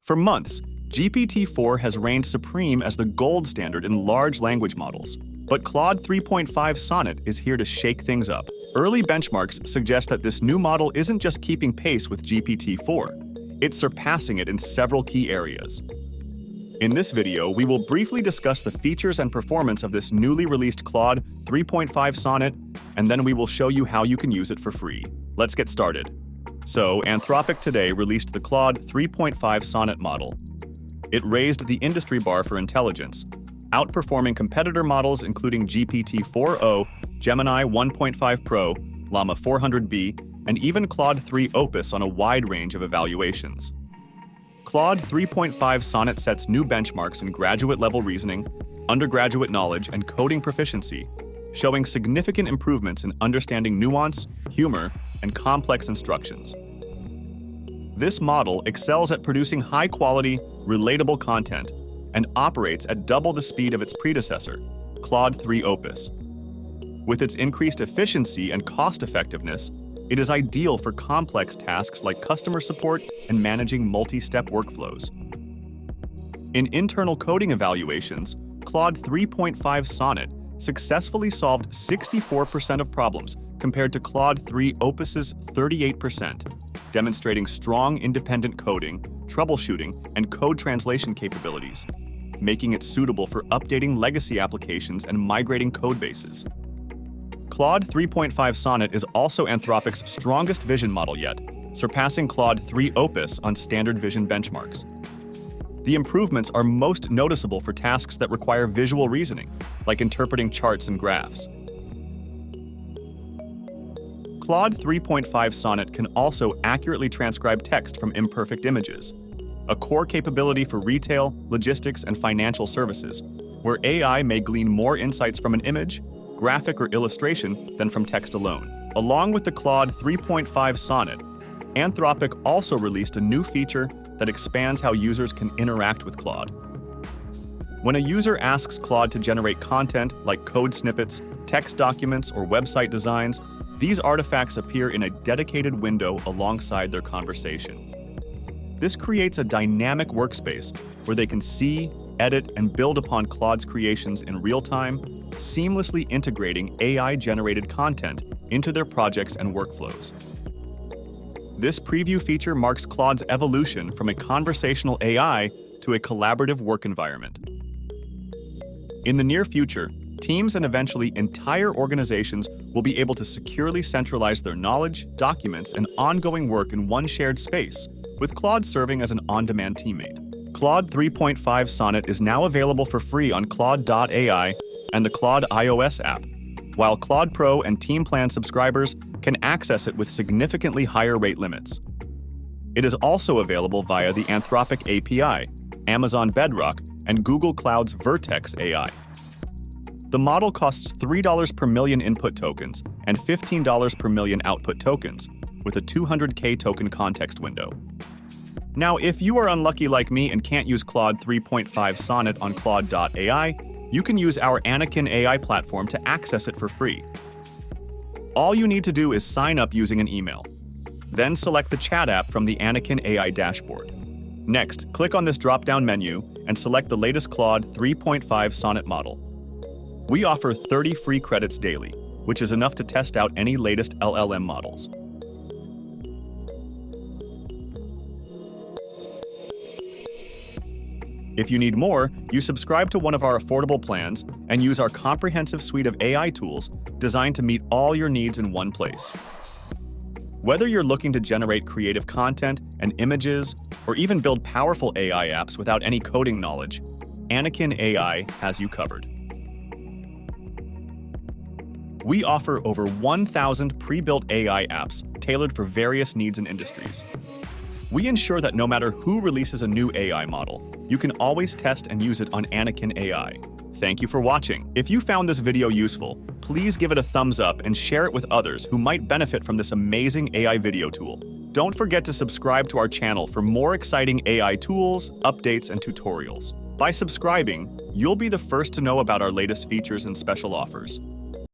For months, GPT-4 has reigned supreme as the gold standard in large language models. But Claude 3.5 Sonnet is here to shake things up. Early benchmarks suggest that this new model isn't just keeping pace with GPT-4, it's surpassing it in several key areas. In this video, we will briefly discuss the features and performance of this newly released Claude 3.5 Sonnet, and then we will show you how you can use it for free. Let's get started. So, Anthropic today released the Claude 3.5 Sonnet model. It raised the industry bar for intelligence, outperforming competitor models including GPT-4o, Gemini 1.5 Pro, Llama 400B, and even Claude 3 Opus on a wide range of evaluations. Claude 3.5 Sonnet sets new benchmarks in graduate-level reasoning, undergraduate knowledge, and coding proficiency, showing significant improvements in understanding nuance, humor, and complex instructions. This model excels at producing high-quality, relatable content and operates at double the speed of its predecessor, Claude 3 Opus. With its increased efficiency and cost-effectiveness, it is ideal for complex tasks like customer support and managing multi-step workflows. In internal coding evaluations, Claude 3.5 Sonnet successfully solved 64% of problems compared to Claude 3 Opus's 38%, demonstrating strong independent coding, troubleshooting, and code translation capabilities, making it suitable for updating legacy applications and migrating codebases. Claude 3.5 Sonnet is also Anthropic's strongest vision model yet, surpassing Claude 3 Opus on standard vision benchmarks. The improvements are most noticeable for tasks that require visual reasoning, like interpreting charts and graphs. Claude 3.5 Sonnet can also accurately transcribe text from imperfect images, a core capability for retail, logistics, and financial services, where AI may glean more insights from an image, graphic, or illustration than from text alone. Along with the Claude 3.5 Sonnet, Anthropic also released a new feature that expands how users can interact with Claude. When a user asks Claude to generate content like code snippets, text documents, or website designs, these artifacts appear in a dedicated window alongside their conversation. This creates a dynamic workspace where they can see, edit, and build upon Claude's creations in real time, seamlessly integrating AI-generated content into their projects and workflows. This preview feature marks Claude's evolution from a conversational AI to a collaborative work environment. In the near future, teams and eventually entire organizations will be able to securely centralize their knowledge, documents, and ongoing work in one shared space, with Claude serving as an on-demand teammate. Claude 3.5 Sonnet is now available for free on Claude.ai and the Claude iOS app, while Claude Pro and Team Plan subscribers can access it with significantly higher rate limits. It is also available via the Anthropic API, Amazon Bedrock, and Google Cloud's Vertex AI. The model costs $3 per million input tokens and $15 per million output tokens, with a 200K token context window. Now, if you are unlucky like me and can't use Claude 3.5 Sonnet on Claude.ai, you can use our Anakin AI platform to access it for free. All you need to do is sign up using an email. Then select the chat app from the Anakin AI dashboard. Next, click on this drop-down menu and select the latest Claude 3.5 Sonnet model. We offer 30 free credits daily, which is enough to test out any latest LLM models. If you need more, you subscribe to one of our affordable plans and use our comprehensive suite of AI tools designed to meet all your needs in one place. Whether you're looking to generate creative content and images, or even build powerful AI apps without any coding knowledge, Anakin AI has you covered. We offer over 1,000 pre-built AI apps tailored for various needs and industries. We ensure that no matter who releases a new AI model, you can always test and use it on Anakin AI. Thank you for watching. If you found this video useful, please give it a thumbs up and share it with others who might benefit from this amazing AI video tool. Don't forget to subscribe to our channel for more exciting AI tools, updates, and tutorials. By subscribing, you'll be the first to know about our latest features and special offers.